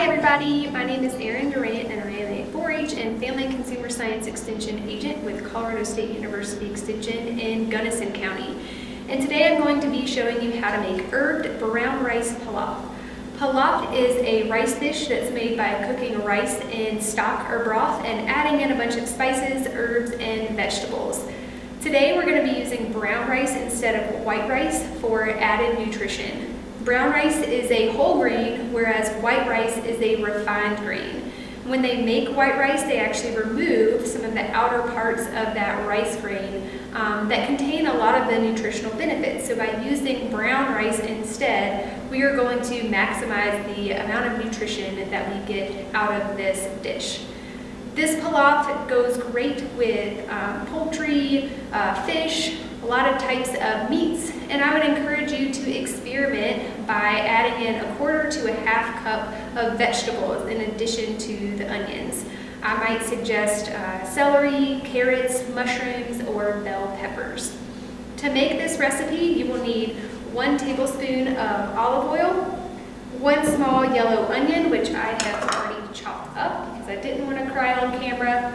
Hi everybody, my name is Erin Durant and I am a 4-H and Family Consumer Science Extension Agent with Colorado State University Extension in Gunnison County. And today I'm going to be showing you how to make herbed brown rice pilaf. Pilaf is a rice dish that's made by cooking rice in stock or broth and adding in a bunch of spices, herbs, and vegetables. Today we're going to be using brown rice instead of white rice for added nutrition. Brown rice is a whole grain, whereas white rice is a refined grain. When they make white rice, they actually remove some of the outer parts of that rice grain that contain a lot of the nutritional benefits. So by using brown rice instead, we are going to maximize the amount of nutrition that we get out of this dish. This pilaf goes great with poultry, fish, a lot of types of meats, and I would encourage you to experiment by adding in 1/4 to 1/2 cup of vegetables in addition to the onions. I might suggest celery, carrots, mushrooms, or bell peppers. To make this recipe, you will need 1 tablespoon of olive oil, 1 small yellow onion, which I have already chopped up because I didn't want to cry on camera,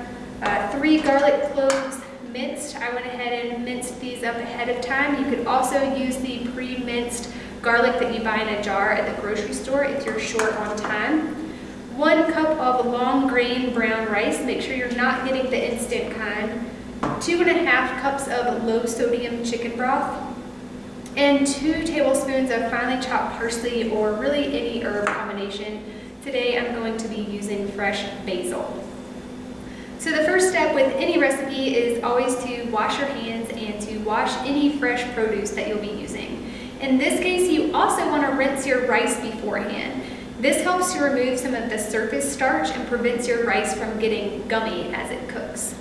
3 garlic cloves minced. I went ahead and minced these up ahead of time. You could also use the pre-minced garlic that you buy in a jar at the grocery store if you're short on time. 1 cup of long grain brown rice. Make sure you're not getting the instant kind. 2 1/2 cups of low sodium chicken broth. And 2 tablespoons of finely chopped parsley or really any herb combination. Today I'm going to be using fresh basil. So the first step with any recipe is always to wash your hands and to wash any fresh produce that you'll be using. In this case, you also want to rinse your rice beforehand. This helps to remove some of the surface starch and prevents your rice from getting gummy as it cooks.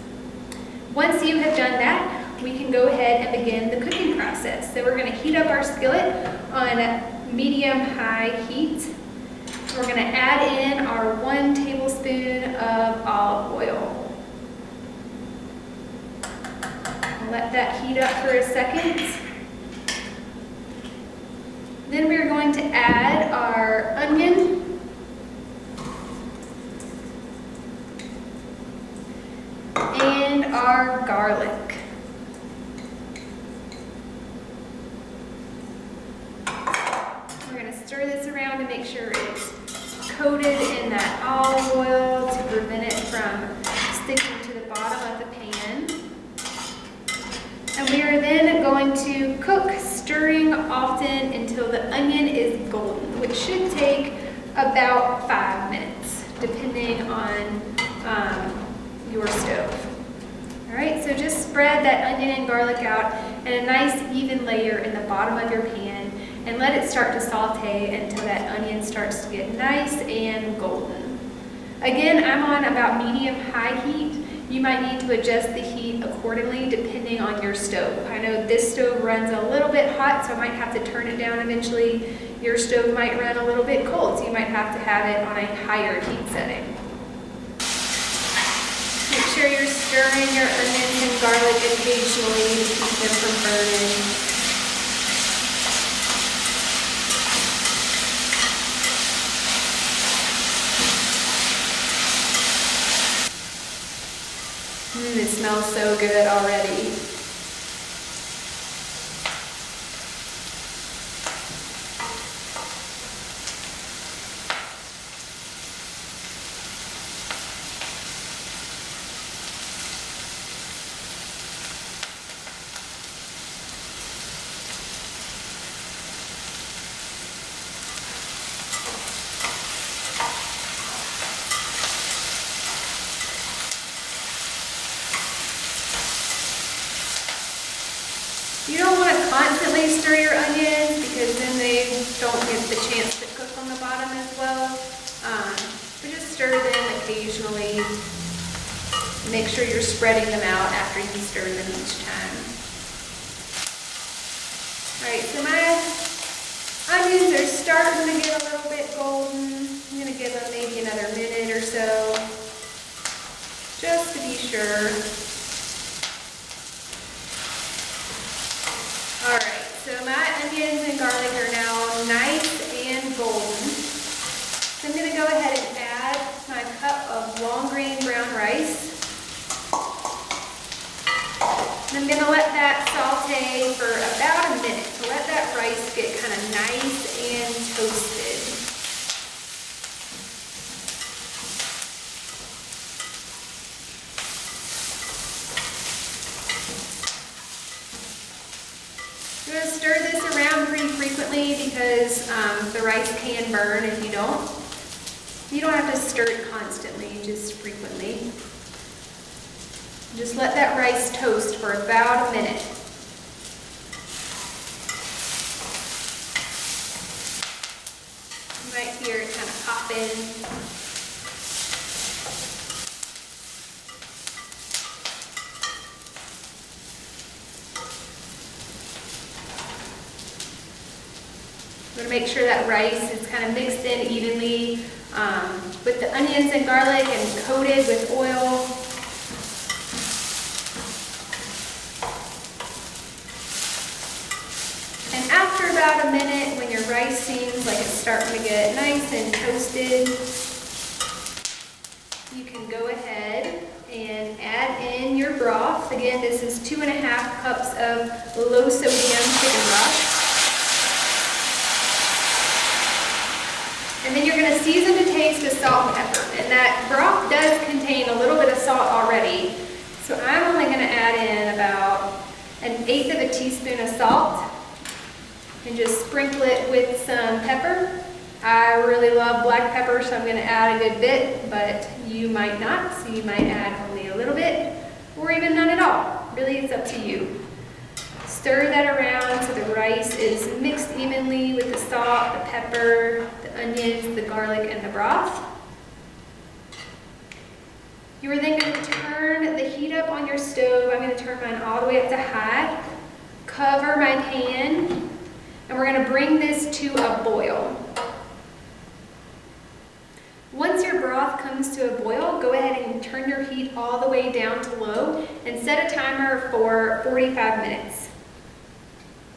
Once you have done that, we can go ahead and begin the cooking process. So we're going to heat up our skillet on medium-high heat. We're going to add in our 1 tablespoon of olive oil. Let that heat up for a second. Then we're going to add our onion. And our garlic. We're going to stir this around to make sure it's coated in that olive oil to prevent it from sticking to the bottom of the pan. And we are then going to cook, stirring often until the onion is golden, which should take about 5 minutes, depending on your stove. All right, so just spread that onion and garlic out in a nice even layer in the bottom of your pan and let it start to saute until that onion starts to get nice and golden. Again, I'm on about medium-high heat. You might need to adjust the heat accordingly depending on your stove. I know this stove runs a little bit hot, so I might have to turn it down eventually. Your stove might run a little bit cold, so you might have to have it on a higher heat setting. Make sure you're stirring your onions and garlic occasionally to keep them from burning. It smells so good already. You don't want to constantly stir your onions because then they don't get the chance to cook on the bottom as well. But just stir them occasionally. Make sure you're spreading them out after you stir them each time. Alright, so my onions are starting to get a little bit golden. I'm going to give them maybe another minute or so, just to be sure. Alright, so my onions and garlic are now nice and golden. So I'm going to go ahead and I'm gonna let that saute for about a minute to let that rice get kind of nice and toasted. I'm gonna stir this around pretty frequently because the rice can burn if you don't. You don't have to stir it constantly, just frequently. Just let that rice toast for about a minute. You might hear it kind of popping. I'm going to make sure that rice is kind of mixed in evenly with the onions and garlic and coated with oil. And after about a minute, when your rice seems like it's starting to get nice and toasted, you can go ahead and add in your broth. Again, this is 2.5 cups of low sodium chicken broth. And then you're going to season to taste with salt and pepper. And that broth does contain a little bit of salt already. So I'm only going to add in about 1/8 of a teaspoon of salt and just sprinkle it with some pepper. I really love black pepper, so I'm going to add a good bit, but you might not, so you might add only a little bit or even none at all. Really, it's up to you. Stir that around so the rice is mixed evenly with the salt, the pepper, the onions, the garlic, and the broth. You are then going to turn the heat up on your stove. I'm going to turn mine all the way up to high. Cover my pan, and we're going to bring this to a boil. Once your broth comes to a boil, go ahead and turn your heat all the way down to low and set a timer for 45 minutes.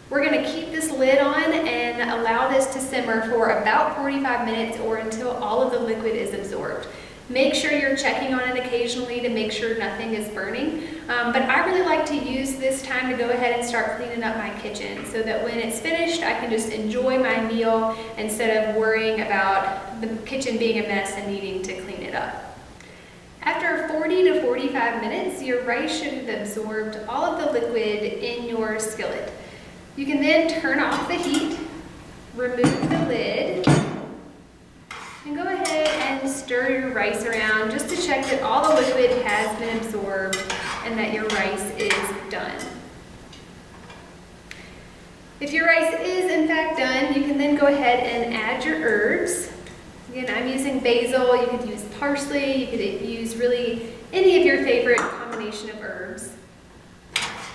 We're going to keep this lid on and allow this to simmer for about 45 minutes or until all of the liquid is absorbed. Make sure you're checking on it occasionally to make sure nothing is burning. But I really like to use this time to go ahead and start cleaning up my kitchen so that when it's finished, I can just enjoy my meal instead of worrying about the kitchen being a mess and needing to clean it up. After 40 to 45 minutes, your rice should have absorbed all of the liquid in your skillet. You can then turn off the heat, remove the lid, and go ahead and stir your rice around just to check that all the liquid has been absorbed and that your rice is done. If your rice is in fact done, you can then go ahead and add your herbs. Again, I'm using basil. You could use parsley. You could use really any of your favorite combination of herbs.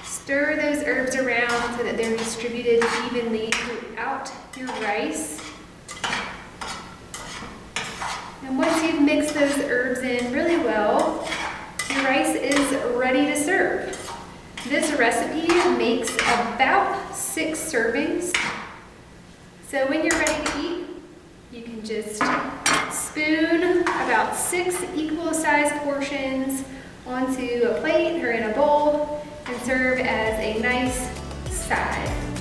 Stir those herbs around so that they're distributed evenly throughout your rice. And once you've mixed those herbs in really well, your rice is ready to serve. This recipe makes about 6 servings. So when you're ready to eat, you can just spoon about 6 equal-sized portions onto a plate or in a bowl and serve as a nice side.